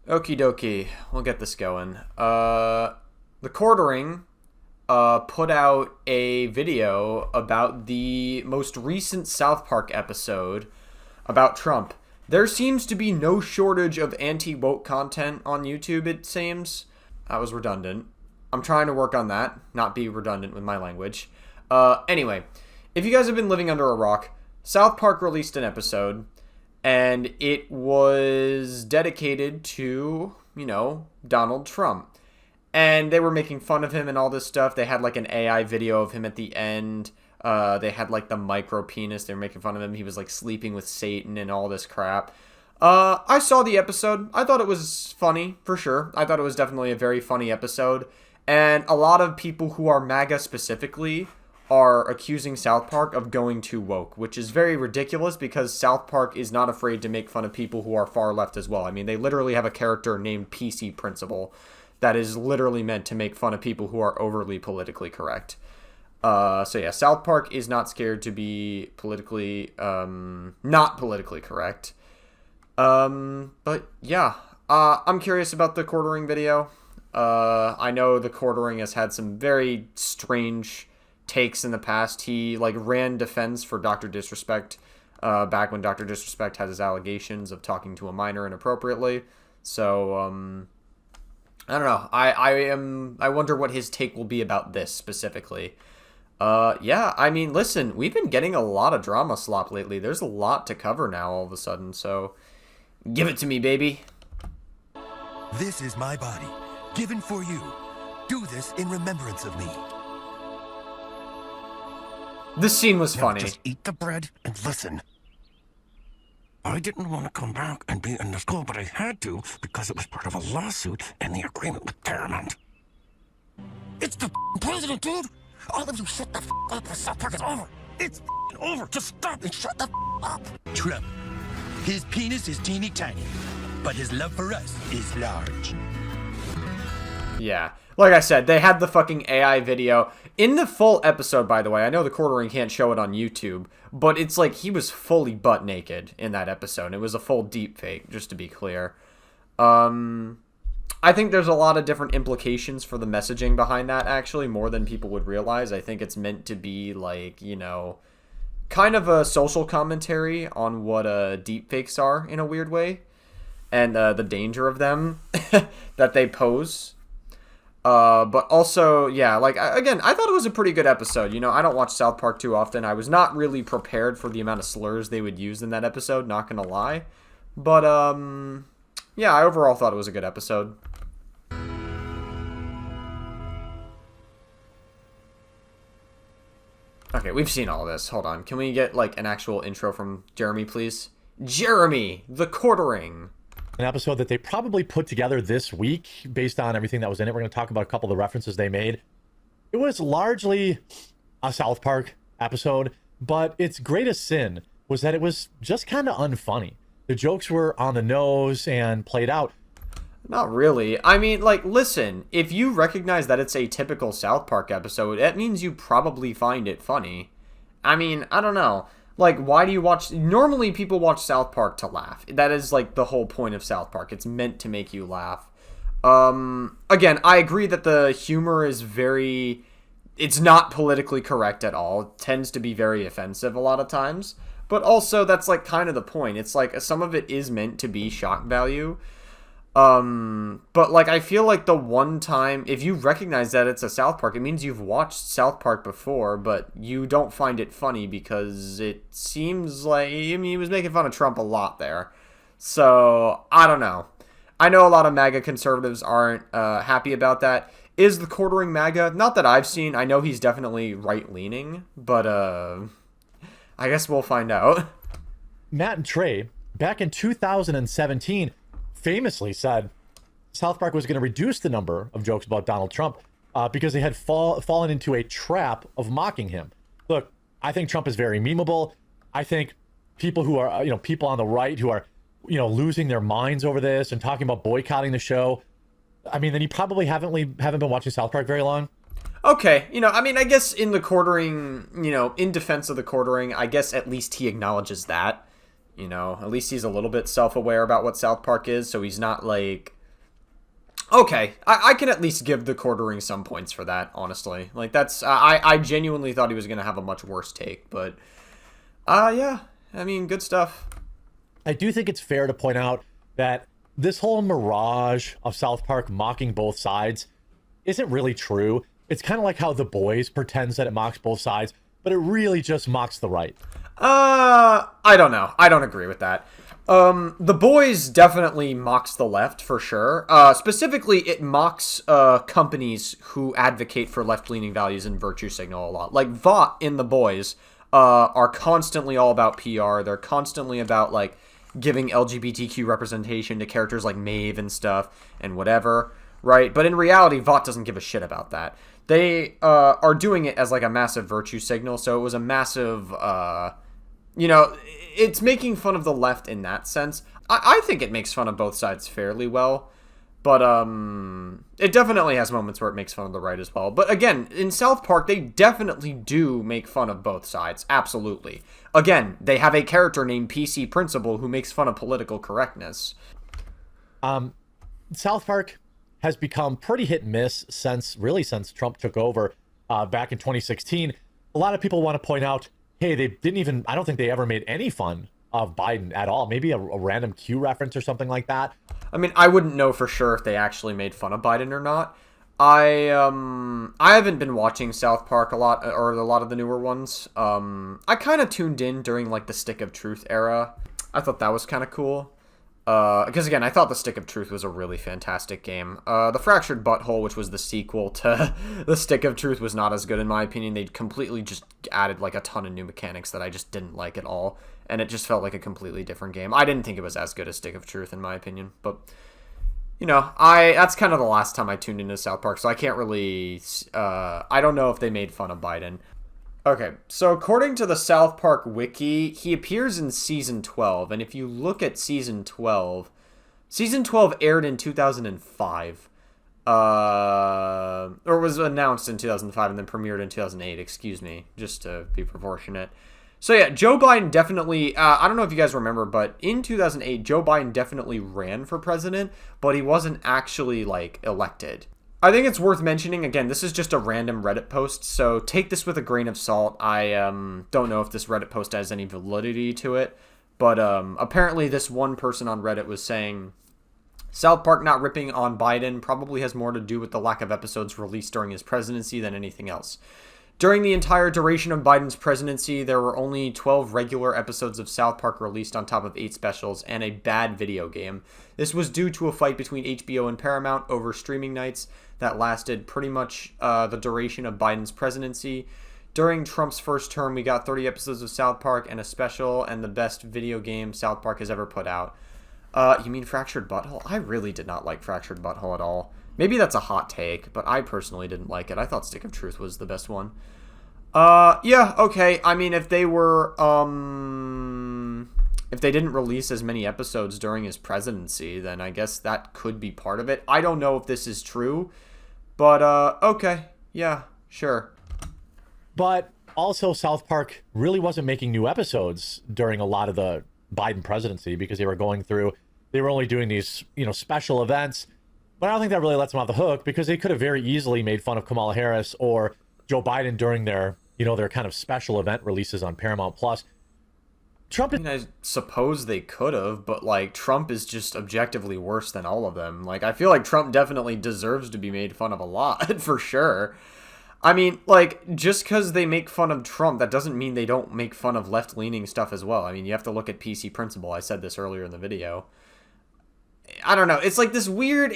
Okie dokie, we'll get this going. TheQuartering put out a video about the most recent South Park episode about Trump. There seems to be no shortage of anti-woke content on YouTube, it seems. That was redundant. I'm trying to work on that, not be redundant with my language. Anyway, if you guys have been living under a rock, South Park released an episode, and it was dedicated to, Donald Trump. And they were making fun of him and all this stuff. They had like an AI video of him at the end. They had like the micro penis. They were making fun of him. He was like sleeping with Satan and all this crap. I saw the episode. I thought it was funny, for sure. I thought it was definitely a very funny episode. And a lot of people who are MAGA specifically are accusing South Park of going too woke, which is very ridiculous because South Park is not afraid to make fun of people who are far left as well. I mean, they literally have a character named PC Principal that is literally meant to make fun of people who are overly politically correct. So yeah, South Park is not scared to be politically, not politically correct. But yeah, I'm curious about the quartering video. I know the quartering has had some very strange takes in the past. He ran defense for Dr. Disrespect, back when Dr. Disrespect had his allegations of talking to a minor inappropriately. So, I don't know. I wonder what his take will be about this specifically. Yeah, I mean, listen, we've been getting a lot of drama slop lately. There's a lot to cover now all of a sudden, so give it to me, baby. This is my body, given for you. Do this in remembrance of me. This scene was Now funny. just eat the bread and listen. I didn't want to come back and be in the school, but I had to because it was part of a lawsuit and the agreement with Paramount. It's the president, dude! All of you shut the up. The South Park is over. It's over. Just stop and shut the up. Trump. His penis is teeny tiny, but his love for us is large. Yeah. Like I said, they had the fucking AI video. In the full episode, by the way, I know the quartering can't show it on YouTube, but it's like he was fully butt naked in that episode. It was a full deep fake, just to be clear. I think there's a lot of different implications for the messaging behind that, actually, more than people would realize. I think it's meant to be like, kind of a social commentary on what deepfakes are in a weird way, and the danger of them that they pose. But also, yeah, again, I thought it was a pretty good episode. I don't watch South Park too often. I was not really prepared for the amount of slurs they would use in that episode, not gonna lie. But, yeah, I overall thought it was a good episode. Okay, we've seen all this. Hold on. Can we get, an actual intro from Jeremy, please? Jeremy, the quartering. An episode that they probably put together this week based on everything that was in it. We're going to talk about a couple of the references they made. It was largely a South Park episode, but its greatest sin was that it was just kind of unfunny. The jokes were on the nose and played out. Not really. I mean, listen, if you recognize that it's a typical South Park episode, that means you probably find it funny. I mean, I don't know. Why do you watch... Normally, people watch South Park to laugh. That is, the whole point of South Park. It's meant to make you laugh. Again, I agree that the humor is very... It's not politically correct at all. It tends to be very offensive a lot of times. But also, that's, kind of the point. It's, some of it is meant to be shock value. But I feel like the one time, if you recognize that it's a South Park, it means you've watched South Park before, but you don't find it funny because it seems like, he was making fun of Trump a lot there. So, I don't know. I know a lot of MAGA conservatives aren't, happy about that. Is the quartering MAGA? Not that I've seen. I know he's definitely right-leaning, but, I guess we'll find out. Matt and Trey, back in 2017, famously said South Park was going to reduce the number of jokes about Donald Trump because they had fallen into a trap of mocking him. Look, I think Trump is very memeable. I think people who are, people on the right who are, losing their minds over this and talking about boycotting the show. I mean, then you probably haven't been watching South Park very long. Okay, I guess in the quartering, in defense of the quartering, I guess at least he acknowledges that. At least he's a little bit self-aware about what South Park is, so he's not, Okay, I can at least give TheQuartering some points for that, honestly. Like, that's... I genuinely thought he was going to have a much worse take, but... yeah. I mean, good stuff. I do think it's fair to point out that this whole mirage of South Park mocking both sides isn't really true. It's kind of like how The Boys pretends that it mocks both sides, but it really just mocks the right. I don't know. I don't agree with that. The Boys definitely mocks the left, for sure. Specifically, it mocks companies who advocate for left-leaning values and virtue signal a lot. Like, Vought in The Boys are constantly all about PR. They're constantly about, like, giving LGBTQ representation to characters like Maeve and stuff and whatever, right? But in reality, Vought doesn't give a shit about that. They are doing it as, like, a massive virtue signal, so it was a massive... it's making fun of the left in that sense. I think it makes fun of both sides fairly well, but it definitely has moments where it makes fun of the right as well. But again, in South Park, they definitely do make fun of both sides, absolutely. Again, they have a character named PC Principal who makes fun of political correctness. South Park has become pretty hit and miss since Trump took over back in 2016. A lot of people want to point out, hey, I don't think they ever made any fun of Biden at all. Maybe a random Q reference or something like that. I mean, I wouldn't know for sure if they actually made fun of Biden or not. I haven't been watching South Park a lot, or a lot of the newer ones. I kind of tuned in during, like, the Stick of Truth era. I thought that was kind of cool. Because, again, I thought The Stick of Truth was a really fantastic game. The Fractured Butthole, which was the sequel to The Stick of Truth, was not as good, in my opinion. They completely just added, like, a ton of new mechanics that I just didn't like at all. And it just felt like a completely different game. I didn't think it was as good as Stick of Truth, in my opinion. But, that's kind of the last time I tuned into South Park, so I can't really... I don't know if they made fun of Biden. Okay, so according to the South Park wiki, he appears in Season 12, and if you look at Season 12 aired in 2005, or was announced in 2005 and then premiered in 2008, excuse me, just to be proportionate. So yeah, Joe Biden definitely, I don't know if you guys remember, but in 2008, Joe Biden definitely ran for president, but he wasn't actually, like, elected. I think it's worth mentioning, again, this is just a random Reddit post, so take this with a grain of salt. I don't know if this Reddit post has any validity to it, but apparently this one person on Reddit was saying, South Park not ripping on Biden probably has more to do with the lack of episodes released during his presidency than anything else. During the entire duration of Biden's presidency, there were only 12 regular episodes of South Park released on top of 8 specials and a bad video game. This was due to a fight between HBO and Paramount over streaming nights that lasted pretty much the duration of Biden's presidency. During Trump's first term, we got 30 episodes of South Park and a special and the best video game South Park has ever put out. You mean Fractured Butthole? I really did not like Fractured Butthole at all. Maybe that's a hot take, but I personally didn't like it. I thought Stick of Truth was the best one. Yeah, okay. I mean, if they were, if they didn't release as many episodes during his presidency, then I guess that could be part of it. I don't know if this is true, but, okay. Yeah, sure. But also, South Park really wasn't making new episodes during a lot of the Biden presidency because they were only doing these, special events. But I don't think that really lets them off the hook because they could have very easily made fun of Kamala Harris or Joe Biden during their kind of special event releases on Paramount Plus. I suppose they could have, but, like, Trump is just objectively worse than all of them. Like, I feel like Trump definitely deserves to be made fun of a lot, for sure. I mean, like, just because they make fun of Trump, that doesn't mean they don't make fun of left-leaning stuff as well. I mean, you have to look at PC Principal. I said this earlier in the video. I don't know. It's like this weird...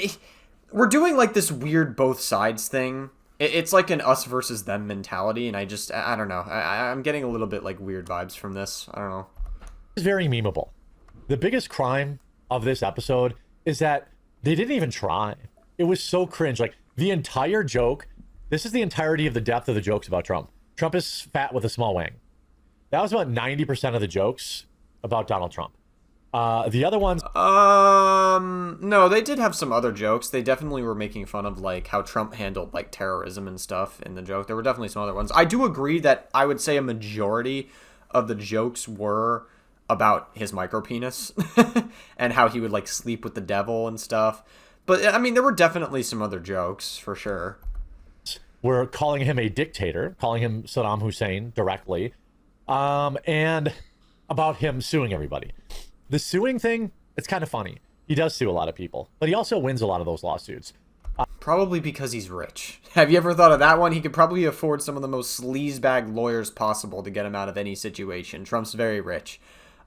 We're doing, like, this weird both sides thing. It's like an us versus them mentality, and I don't know. I'm getting a little bit, like, weird vibes from this. I don't know. It's very memeable. The biggest crime of this episode is that they didn't even try. It was so cringe. Like, the entire joke... This is the entirety of the depth of the jokes about Trump. Trump is fat with a small wang. That was about 90% of the jokes about Donald Trump. The other ones... No, they did have some other jokes. They definitely were making fun of, like, how Trump handled, like, terrorism and stuff in the joke. There were definitely some other ones. I do agree that I would say a majority of the jokes were about his micropenis and how he would, like, sleep with the devil and stuff. But I mean, there were definitely some other jokes for sure. We're calling him a dictator, calling him Saddam Hussein directly, and about him suing everybody. The suing thing, it's kind of funny. He does sue a lot of people, but he also wins a lot of those lawsuits. Probably because he's rich. Have you ever thought of that one? He could probably afford some of the most sleazebag lawyers possible to get him out of any situation. Trump's very rich.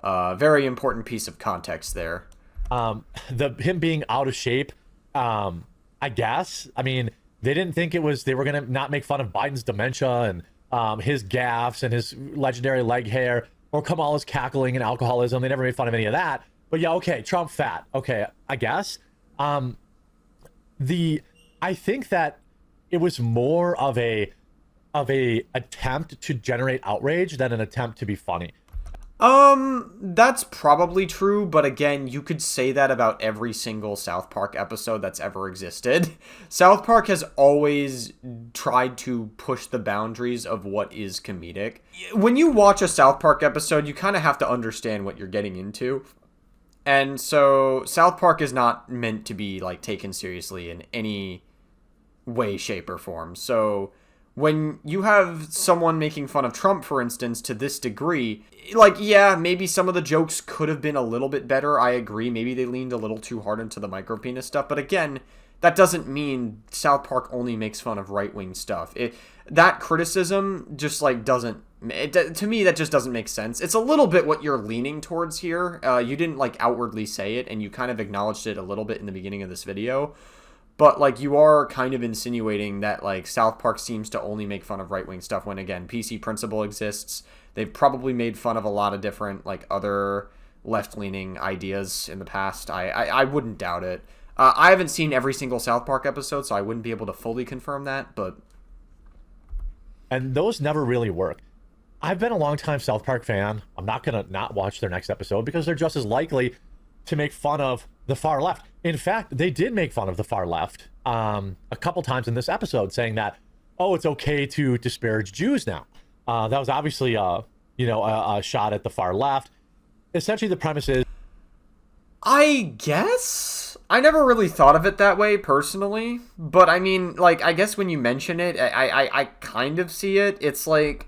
Very important piece of context there. Him being out of shape, I guess. I mean, they didn't think they were going to not make fun of Biden's dementia and his gaffes and his legendary leg hair or Kamala's cackling and alcoholism. They never made fun of any of that. But yeah, okay, Trump fat. Okay, I guess. I think that it was more of a attempt to generate outrage than an attempt to be funny. That's probably true, but again, you could say that about every single South Park episode that's ever existed. South Park has always tried to push the boundaries of what is comedic. When you watch a South Park episode, you kind of have to understand what you're getting into. And so South Park is not meant to be like taken seriously in any way, shape, or form. So when you have someone making fun of Trump, for instance, to this degree, like, yeah, maybe some of the jokes could have been a little bit better. I agree. Maybe they leaned a little too hard into the micropenis stuff. But again, that doesn't mean South Park only makes fun of right-wing stuff. That criticism just, like, doesn't... to me, that just doesn't make sense. It's a little bit what you're leaning towards here. You didn't, like, outwardly say it, and you kind of acknowledged it a little bit in the beginning of this video. But, like, you are kind of insinuating that, like, South Park seems to only make fun of right-wing stuff when, again, PC Principle exists. They've probably made fun of a lot of different, like, other left-leaning ideas in the past. I wouldn't doubt it. I haven't seen every single South Park episode, so I wouldn't be able to fully confirm that, but... And those never really work. I've been a long-time South Park fan. I'm not going to not watch their next episode because they're just as likely to make fun of the far left. In fact, they did make fun of the far left a couple times in this episode, saying that, oh, it's okay to disparage Jews now. That was obviously a shot at the far left. Essentially, the premise is, I guess I never really thought of it that way personally, but I mean, like, I guess when you mention it, I kind of see it. It's like,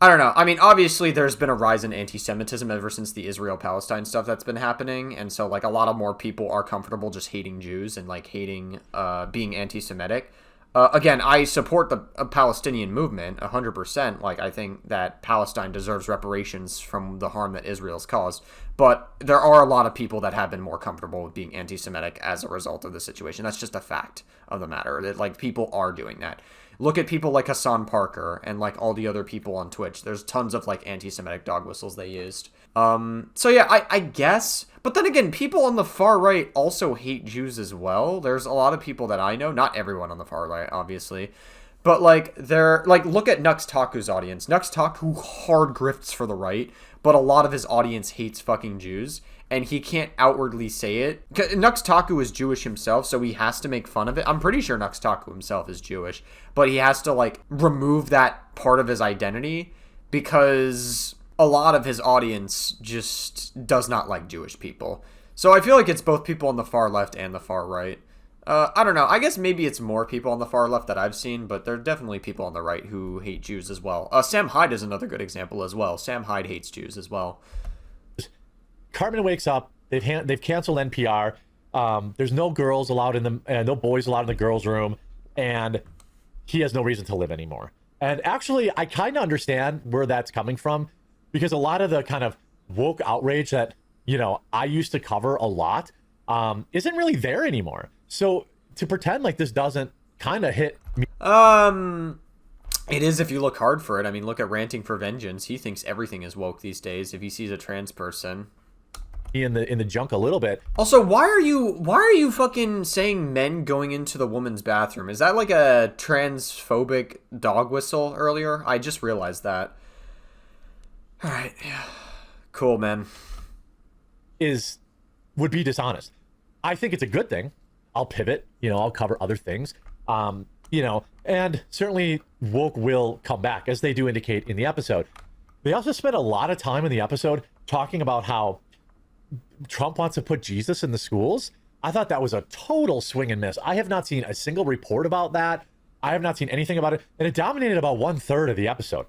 I don't know. I mean, obviously there's been a rise in anti-Semitism ever since the Israel-Palestine stuff that's been happening, and so, like, a lot of more people are comfortable just hating Jews and, like, hating being anti-Semitic. Again, I support the Palestinian movement 100%. Like, I think that Palestine deserves reparations from the harm that Israel's caused. But there are a lot of people that have been more comfortable with being anti-Semitic as a result of the situation. That's just a fact of the matter. That, like, people are doing that. Look at people like Hassan Parker and, like, all the other people on Twitch. There's tons of, like, anti-Semitic dog whistles they used. So yeah, I guess. But then again, people on the far right also hate Jews as well. There's a lot of people that I know, not everyone on the far right, obviously. But, like, they're, like, look at Nux Taku's audience. Nux Taku hard grifts for the right, but a lot of his audience hates fucking Jews. And he can't outwardly say it. Nux Taku is Jewish himself, so he has to make fun of it. I'm pretty sure Nux Taku himself is Jewish. But he has to, like, remove that part of his identity because a lot of his audience just does not like Jewish people. So I feel like it's both people on the far left and the far right. I don't know. I guess maybe it's more people on the far left that I've seen, but there are definitely people on the right who hate Jews as well. Sam Hyde is another good example as well. Sam Hyde hates Jews as well. Cartman wakes up. They've canceled NPR. There's no girls allowed in the no boys allowed in the girls' room, and he has no reason to live anymore. And actually, I kind of understand where that's coming from, because a lot of the kind of woke outrage that I used to cover a lot isn't really there anymore. So to pretend like this doesn't kind of hit me. It is if you look hard for it. I mean, look at Ranting for Vengeance. He thinks everything is woke these days if he sees a trans person. In the junk a little bit. Also, why are you fucking saying men going into the woman's bathroom? Is that like a transphobic dog whistle earlier? I just realized that. All right, yeah, cool, man. Would be dishonest. I think it's a good thing. I'll pivot. I'll cover other things. And certainly woke will come back, as they do indicate in the episode. They also spent a lot of time in the episode talking about how Trump wants to put Jesus in the schools. I thought that was a total swing and miss. I have not seen a single report about that. I have not seen anything about it, and it dominated about 1/3 of the episode.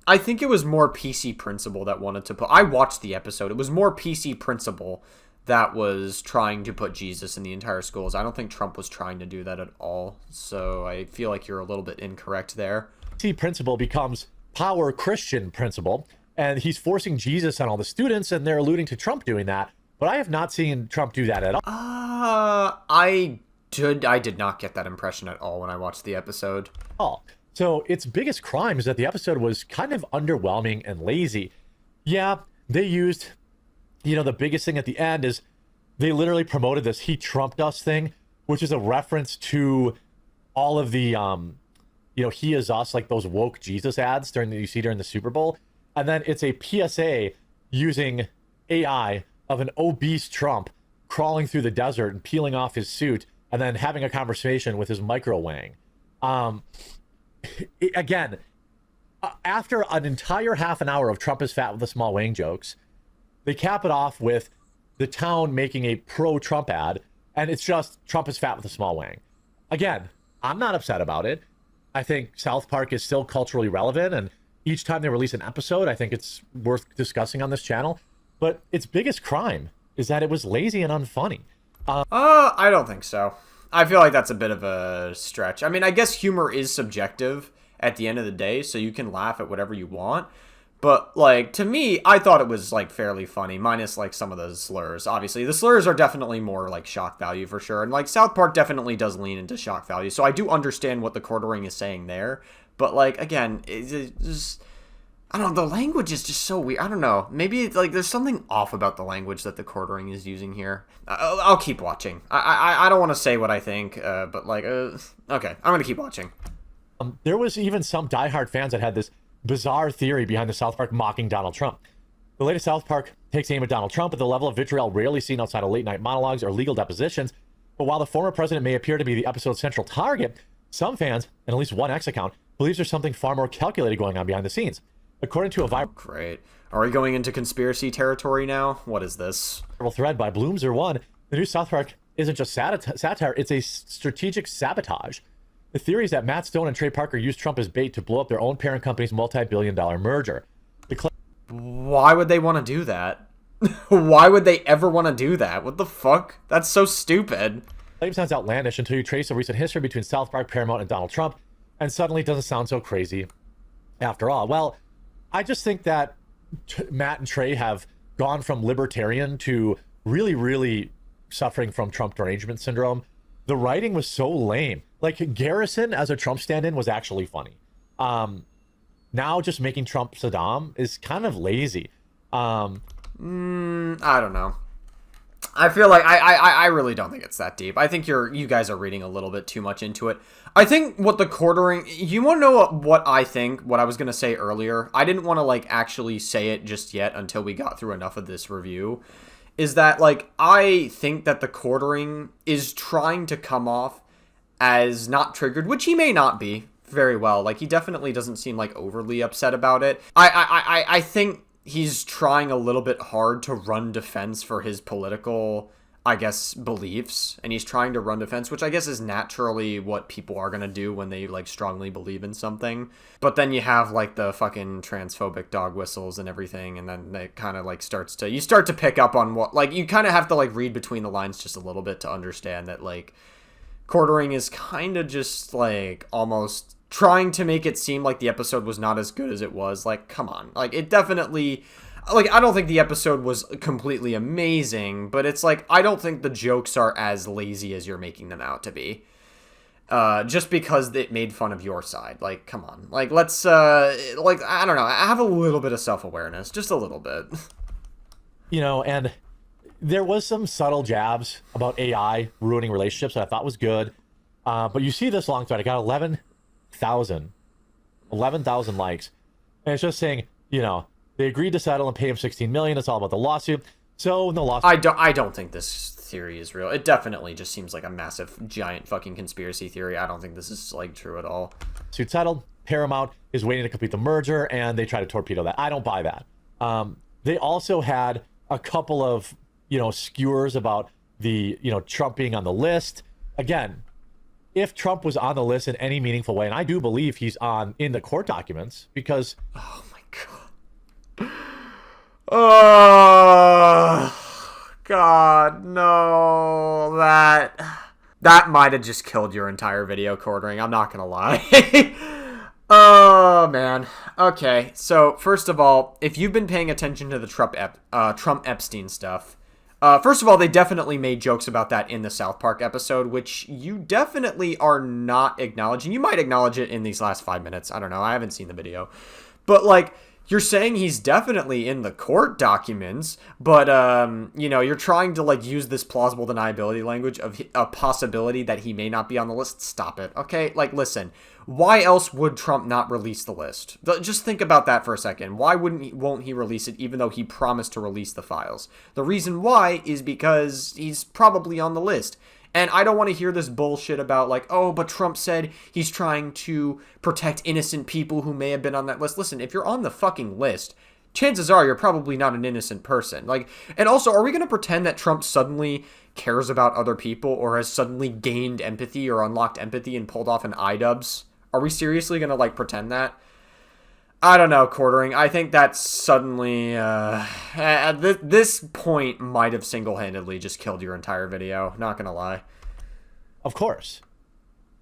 I think it was more PC Principal that wanted to put. I watched the episode. It was more PC Principal that was trying to put Jesus in the entire schools. I don't think Trump was trying to do that at all. So I feel like you're a little bit incorrect there. PC Principal becomes Power Christian Principal, and he's forcing Jesus on all the students, and they're alluding to Trump doing that. But I have not seen Trump do that at all. I did not get that impression at all when I watched the episode. So its biggest crime is that the episode was kind of underwhelming and lazy. Yeah, they used, the biggest thing at the end is they literally promoted this "he trumped us" thing, which is a reference to all of the, "he is us," like those woke Jesus ads you see during the Super Bowl. And then it's a PSA using AI of an obese Trump crawling through the desert and peeling off his suit and then having a conversation with his micro wang. Again, after an entire half an hour of Trump is fat with a small wang jokes, they cap it off with the town making a pro-Trump ad, and it's just Trump is fat with a small wang. Again, I'm not upset about it. I think South Park is still culturally relevant, and each time they release an episode, I think it's worth discussing on this channel. But its biggest crime is that it was lazy and unfunny. I don't think so. I feel like that's a bit of a stretch. I mean, I guess humor is subjective at the end of the day, so you can laugh at whatever you want. But, like, to me, I thought it was, like, fairly funny, minus, like, some of the slurs. Obviously, the slurs are definitely more, like, shock value for sure. And, like, South Park definitely does lean into shock value. So I do understand what TheQuartering is saying there. But, like, again, it's just... I don't know, the language is just so weird. I don't know. Maybe, like, there's something off about the language that TheQuartering is using here. I'll keep watching. I don't want to say what I think, but, like, okay, I'm going to keep watching. There was even some diehard fans that had this bizarre theory behind the South Park mocking Donald Trump. The latest South Park takes aim at Donald Trump at the level of vitriol rarely seen outside of late-night monologues or legal depositions. But while the former president may appear to be the episode's central target, some fans, and at least one X account, believes there's something far more calculated going on behind the scenes. According to a viral... Great. Are we going into conspiracy territory now? What is this? ...thread by Bloomser1, the new South Park isn't just satire, it's a strategic sabotage. The theory is that Matt Stone and Trey Parker used Trump as bait to blow up their own parent company's multi-billion-dollar merger. Why would they want to do that? Why would they ever want to do that? What the fuck? That's so stupid. Claim sounds outlandish until you trace a recent history between South Park, Paramount, and Donald Trump, and suddenly it doesn't sound so crazy after all. Well, I just think that Matt and Trey have gone from libertarian to really, really suffering from Trump derangement syndrome. The writing was so lame. Like, Garrison as a Trump stand-in was actually funny. Now just making Trump Saddam is kind of lazy. I don't know. I feel like I really don't think it's that deep. I think you guys are reading a little bit too much into it. I think what TheQuartering... You want to know what I think? What I was going to say earlier? I didn't want to, like, actually say it just yet until we got through enough of this review. Is that, like, I think that TheQuartering is trying to come off as not triggered, which he may not be very well. Like, he definitely doesn't seem, like, overly upset about it. I think he's trying a little bit hard to run defense for his political, I guess, beliefs. And he's trying to run defense, which I guess is naturally what people are going to do when they, like, strongly believe in something. But then you have, like, the fucking transphobic dog whistles and everything. And then it kind of, like, you start to pick up on what, like, you kind of have to, like, read between the lines just a little bit to understand that, like, TheQuartering is kind of just, like, almost trying to make it seem like the episode was not as good as it was. Like, come on. Like, it definitely... Like, I don't think the episode was completely amazing, but it's like, I don't think the jokes are as lazy as you're making them out to be. Just because it made fun of your side. Like, come on. Like, let's, like, I don't know. Have a little bit of self-awareness. Just a little bit. And there was some subtle jabs about AI ruining relationships that I thought was good. But you see this long thread. I got 11,000 likes. And it's just saying, they agreed to settle and pay him $16 million. It's all about the lawsuit. So no lawsuit. I don't think this theory is real. It definitely just seems like a massive, giant fucking conspiracy theory. I don't think this is, like, true at all. Suit settled. Paramount is waiting to complete the merger, and they try to torpedo that. I don't buy that. They also had a couple of, skewers about the, Trump being on the list. Again, if Trump was on the list in any meaningful way, and I do believe he's in the court documents, because Oh my god. Oh god, no. That might have just killed your entire video, Quartering. I'm not gonna lie. Oh man. Okay, so first of all, if you've been paying attention to the Trump Epstein stuff, first of all, they definitely made jokes about that in the South Park episode, which you definitely are not acknowledging. You might acknowledge it in these last 5 minutes. I don't know. I haven't seen the video. But, like, you're saying he's definitely in the court documents, but, you're trying to, like, use this plausible deniability language of a possibility that he may not be on the list. Stop it, okay? Like, listen, why else would Trump not release the list? Just think about that for a second. Why won't he release it even though he promised to release the files? The reason why is because he's probably on the list. And I don't want to hear this bullshit about like, oh, but Trump said he's trying to protect innocent people who may have been on that list. Listen, if you're on the fucking list, chances are you're probably not an innocent person. Like, and also, are we going to pretend that Trump suddenly cares about other people or has suddenly gained empathy or unlocked empathy and pulled off an iDubbbz? Are we seriously going to like pretend that? I don't know, Quartering. I think that suddenly, at this point, might have single-handedly just killed your entire video. Not gonna lie. Of course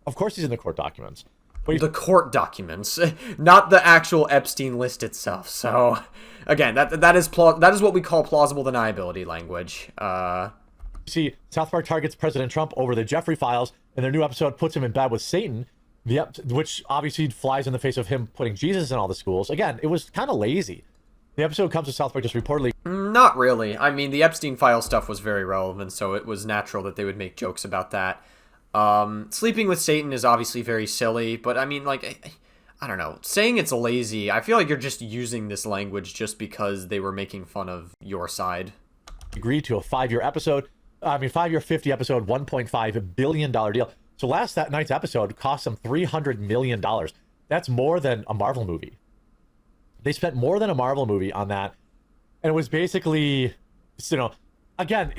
he's in the court documents. The court documents, not the actual Epstein list itself. So, again, that is what we call plausible deniability language. See, South Park targets President Trump over the Jeffrey files, and their new episode puts him in bed with Satan. Which obviously flies in the face of him putting Jesus in all the schools. Again, it was kind of lazy. The episode comes to South Park just reportedly. Not really. I mean, the Epstein file stuff was very relevant, so it was natural that they would make jokes about that. Sleeping with Satan is obviously very silly, but I mean, like, I don't know. Saying it's lazy, I feel like you're just using this language just because they were making fun of your side. Agreed to a 5-year 50 episode, $1.5 billion deal. So that night's episode cost them $300 million. That's more than a Marvel movie. They spent more than a Marvel movie on that. And it was basically, again.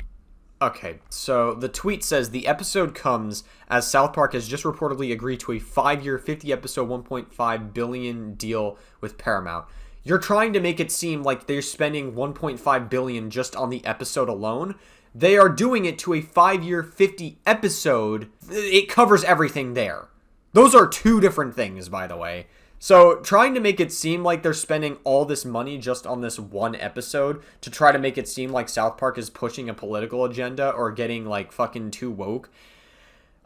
Okay, so the tweet says the episode comes as South Park has just reportedly agreed to a 5-year, 50 episode, $1.5 billion deal with Paramount. You're trying to make it seem like they're spending $1.5 billion just on the episode alone. They are doing it to a 5-year, 50 episode. It covers everything there. Those are two different things, by the way. So trying to make it seem like they're spending all this money just on this one episode to try to make it seem like South Park is pushing a political agenda or getting like fucking too woke.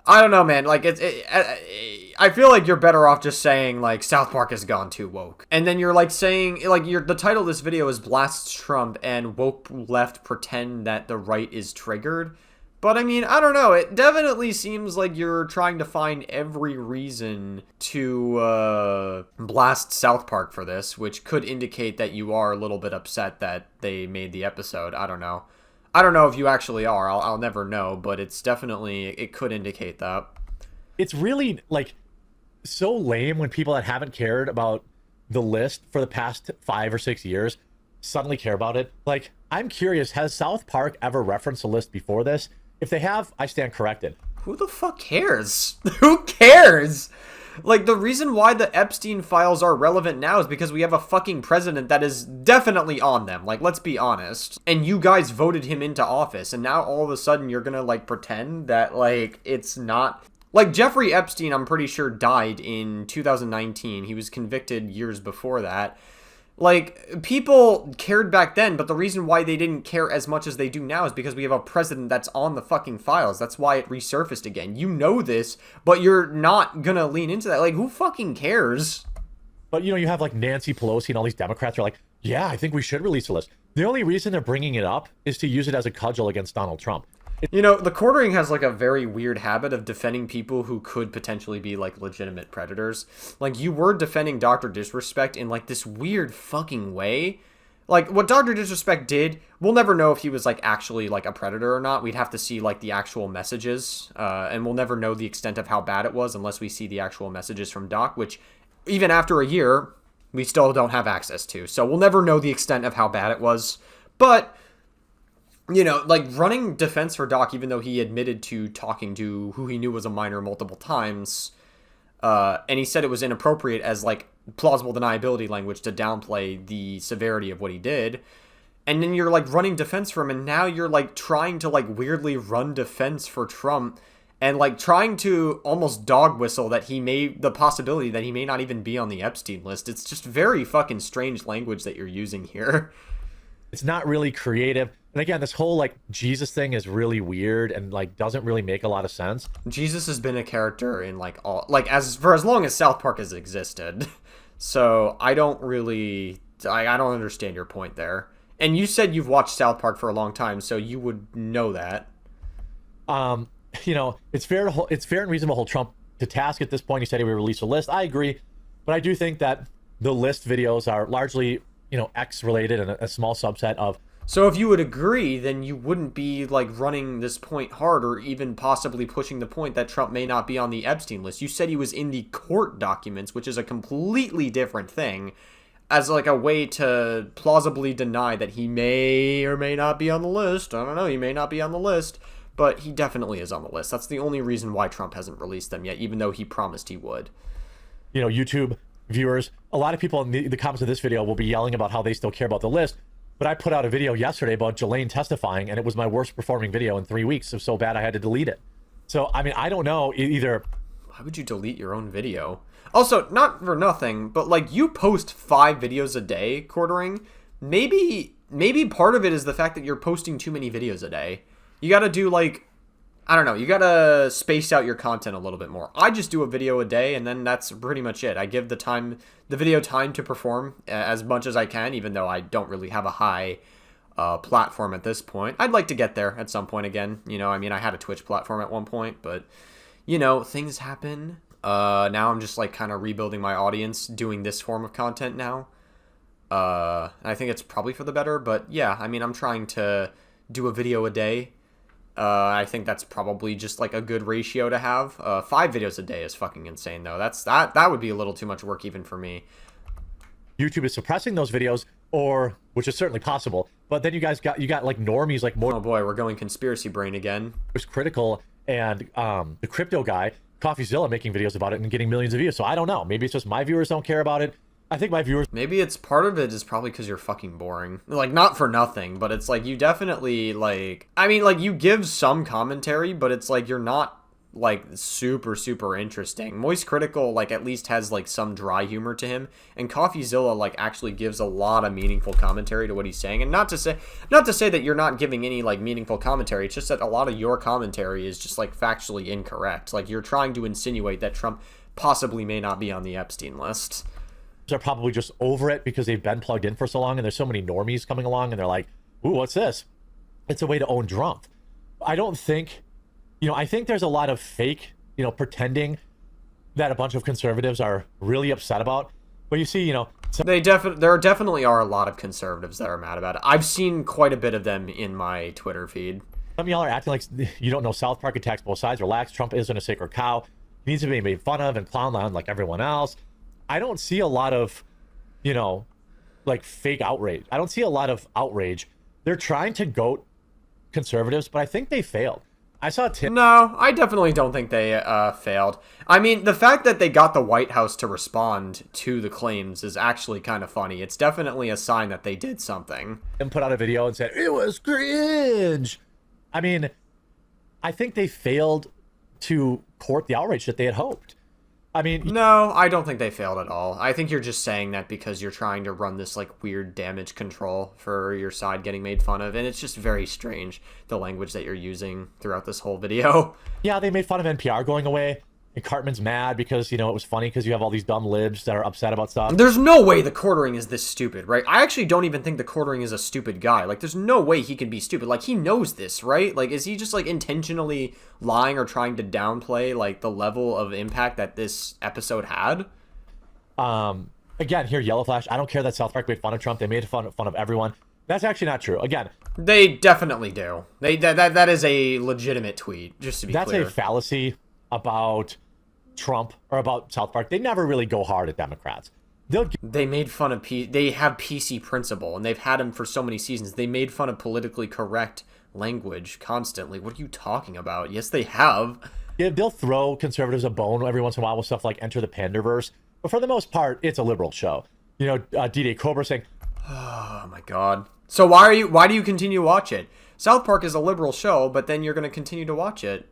I don't know, man. Like, I feel like you're better off just saying, like, South Park has gone too woke. And then you're, like, saying, like, the title of this video is Blasts Trump and Woke Left Pretend That the Right is Triggered. But, I mean, I don't know. It definitely seems like you're trying to find every reason to blast South Park for this, which could indicate that you are a little bit upset that they made the episode. I don't know. I don't know if you actually are. I'll never know, but it's definitely, it could indicate that. It's really, like, so lame when people that haven't cared about the list for the past 5 or 6 years suddenly care about it. Like, I'm curious, has South Park ever referenced a list before this? If they have, I stand corrected. Who the fuck cares? Who cares? Like, the reason why the Epstein files are relevant now is because we have a fucking president that is definitely on them. Like, let's be honest. And you guys voted him into office, and now all of a sudden you're gonna, like, pretend that, like, it's not... Like, Jeffrey Epstein, I'm pretty sure, died in 2019. He was convicted years before that. Like, people cared back then, but the reason why they didn't care as much as they do now is because we have a president that's on the fucking files. That's why it resurfaced again. You know this, but you're not gonna lean into that. Like, who fucking cares? But, you have, like, Nancy Pelosi and all these Democrats are like, yeah, I think we should release a list. The only reason they're bringing it up is to use it as a cudgel against Donald Trump. The Quartering has, like, a very weird habit of defending people who could potentially be, like, legitimate predators. Like, you were defending Dr. Disrespect in, like, this weird fucking way. Like, what Dr. Disrespect did, we'll never know if he was, like, actually, like, a predator or not. We'd have to see, like, the actual messages, and we'll never know the extent of how bad it was unless we see the actual messages from Doc, which, even after a year, we still don't have access to. So we'll never know the extent of how bad it was. But... you know, like running defense for Doc, even though he admitted to talking to who he knew was a minor multiple times, and he said it was inappropriate as like plausible deniability language to downplay the severity of what he did. And then you're like running defense for him, and now you're like trying to like weirdly run defense for Trump and like trying to almost dog whistle that the possibility that he may not even be on the Epstein list. It's just very fucking strange language that you're using here. It's not really creative. And again, this whole like Jesus thing is really weird and like doesn't really make a lot of sense. Jesus has been a character in like as long as South Park has existed. So I don't understand your point there. And you said you've watched South Park for a long time, so you would know that. You know, it's fair and reasonable to hold Trump to task at this point. He said he would release a list. I agree, but I do think that the list videos are largely, you know, X related and a small subset of. So if you would agree, then you wouldn't be like running this point hard or even possibly pushing the point that Trump may not be on the Epstein list. You said he was in the court documents, which is a completely different thing, as like a way to plausibly deny that he may or may not be on the list. I don't know, he may not be on the list, but he definitely is on the list. That's the only reason why Trump hasn't released them yet, even though he promised he would. You know, YouTube viewers, a lot of people in the comments of this video will be yelling about how they still care about the list, but I put out a video yesterday about Jelaine testifying, and it was my worst performing video in 3 weeks. It was so bad I had to delete it. So, I mean, I don't know, either. Why would you delete your own video? Also, not for nothing, but like you post 5 videos a day, Quartering. Maybe part of it is the fact that you're posting too many videos a day. You gotta do like, I don't know, you gotta space out your content a little bit more. I just do a video a day, and then that's pretty much it. I give the video time to perform as much as I can, even though I don't really have a high platform at this point. I'd like to get there at some point again. You know, I mean, I had a Twitch platform at one point, but, you know, things happen. Now I'm just like kind of rebuilding my audience doing this form of content now. I think it's probably for the better, but yeah, I mean, I'm trying to do a video a day. I think that's probably just like a good ratio to have. 5 videos a day is fucking insane though. That would be a little too much work even for me. YouTube is suppressing those videos, or which is certainly possible. But then you got like normies like more. Oh boy, we're going conspiracy brain again. Critical and the crypto guy, CoffeeZilla, making videos about it and getting millions of views. So I don't know. Maybe it's just my viewers don't care about it. I think my viewers. Maybe it's part of it is probably because you're fucking boring. Like, not for nothing, but it's like you definitely like. I mean, like you give some commentary, but it's like you're not like super interesting. Moist Critical like at least has like some dry humor to him, and CoffeeZilla like actually gives a lot of meaningful commentary to what he's saying. And not to say that you're not giving any like meaningful commentary. It's just that a lot of your commentary is just like factually incorrect. Like you're trying to insinuate that Trump possibly may not be on the Epstein list. Are probably just over it because they've been plugged in for so long, and there's so many normies coming along, and they're like, "Ooh, what's this?" It's a way to own Trump. I don't think, you know, I think there's a lot of fake, you know, pretending that a bunch of conservatives are really upset about. But you see, you know, there definitely are a lot of conservatives that are mad about it. I've seen quite a bit of them in my Twitter feed. Some of y'all are acting like you don't know South Park attacks both sides. Relax, Trump isn't a sacred cow. He needs to be made fun of and clowned on like everyone else. I don't see a lot of, you know, like fake outrage. I don't see a lot of outrage. They're trying to goat conservatives, but I think they failed. I saw Tim. No, I definitely don't think they failed. I mean, the fact that they got the White House to respond to the claims is actually kind of funny. It's definitely a sign that they did something. And put out a video and said, it was cringe. I mean, I think they failed to court the outrage that they had hoped. I mean, no, I don't think they failed at all. I think you're just saying that because you're trying to run this like weird damage control for your side getting made fun of, and it's just very strange the language that you're using throughout this whole video. Yeah, they made fun of NPR going away, and Cartman's mad because, you know, it was funny because you have all these dumb libs that are upset about stuff. There's no way the Quartering is this stupid, right? I actually don't even think the Quartering is a stupid guy. Like, there's no way he can be stupid. Like, he knows this, right? Like, is he just like intentionally lying or trying to downplay like the level of impact that this episode had? Again, here, Yellow Flash, I don't care that South Park made fun of Trump. They made fun of everyone. That's actually not true. Again, they definitely do. That is a legitimate tweet, just to be clear. That's a fallacy about Trump or about South Park. They never really go hard at Democrats. they'll They made fun of they have PC principle, and they've had him for so many seasons. They made fun of politically correct language constantly. What are you talking about? Yes, they have. Yeah, they'll throw conservatives a bone every once in a while with stuff like Enter the Panderverse, but for the most part, it's a liberal show. You know, D-Day Cobra saying, Oh my god. So why do you continue to watch it? South Park is a liberal show, but then you're going to continue to watch it.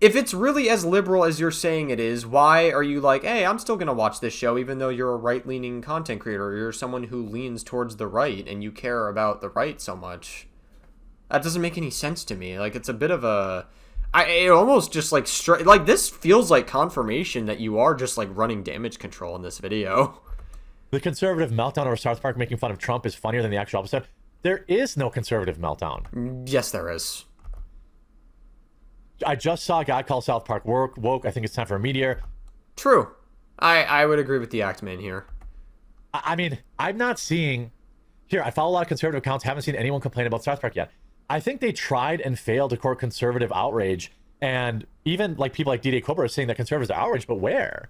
If it's really as liberal as you're saying it is, why are you like, hey, I'm still going to watch this show even though you're a right-leaning content creator, or you're someone who leans towards the right and you care about the right so much? That doesn't make any sense to me. Like, it's a bit of a... it almost just, like, like, this feels like confirmation that you are just, like, running damage control in this video. the conservative meltdown over South Park making fun of Trump is funnier than the actual episode. There is no conservative meltdown. Yes, there is. I just saw a guy call South Park woke. I think it's time for a meteor. True. I would agree with the Act Man here. I mean, I'm not seeing... Here, I follow a lot of conservative accounts. Haven't seen anyone complain about South Park yet. I think they tried and failed to court conservative outrage. And even like people like D-Day Cobra are saying that conservatives are outraged, but where?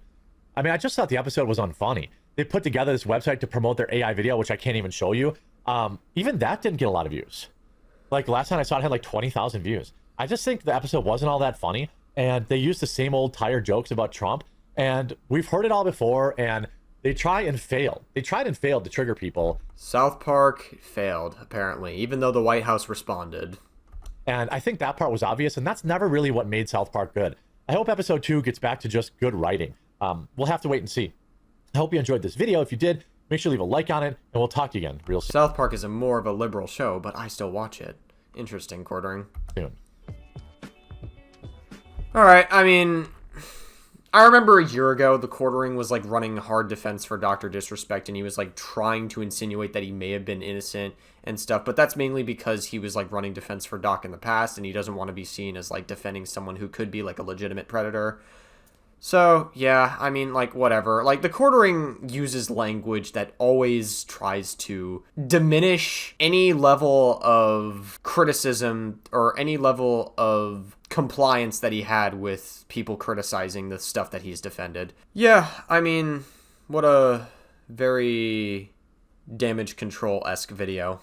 I mean, I just thought the episode was unfunny. They put together this website to promote their AI video, which I can't even show you. Even that didn't get a lot of views. Like last time I saw it had like 20,000 views. I just think the episode wasn't all that funny. And they used the same old tired jokes about Trump. And we've heard it all before. And they try and fail. They tried and failed to trigger people. South Park failed, apparently, even though the White House responded. And I think that part was obvious. And that's never really what made South Park good. I hope episode 2 gets back to just good writing. We'll have to wait and see. I hope you enjoyed this video. If you did, make sure to leave a like on it. And we'll talk to you again real soon. South Park is more of a liberal show, but I still watch it. Interesting, Quartering. Alright, I mean... I remember a year ago, the Quartering was, like, running hard defense for Dr. Disrespect, and he was, like, trying to insinuate that he may have been innocent and stuff, but that's mainly because he was, like, running defense for Doc in the past, and he doesn't want to be seen as, like, defending someone who could be, like, a legitimate predator. So, yeah, I mean, like, whatever. Like, the Quartering uses language that always tries to diminish any level of criticism or any level of compliance that he had with people criticizing the stuff that he's defended. Yeah, I mean, what a very damage control-esque video.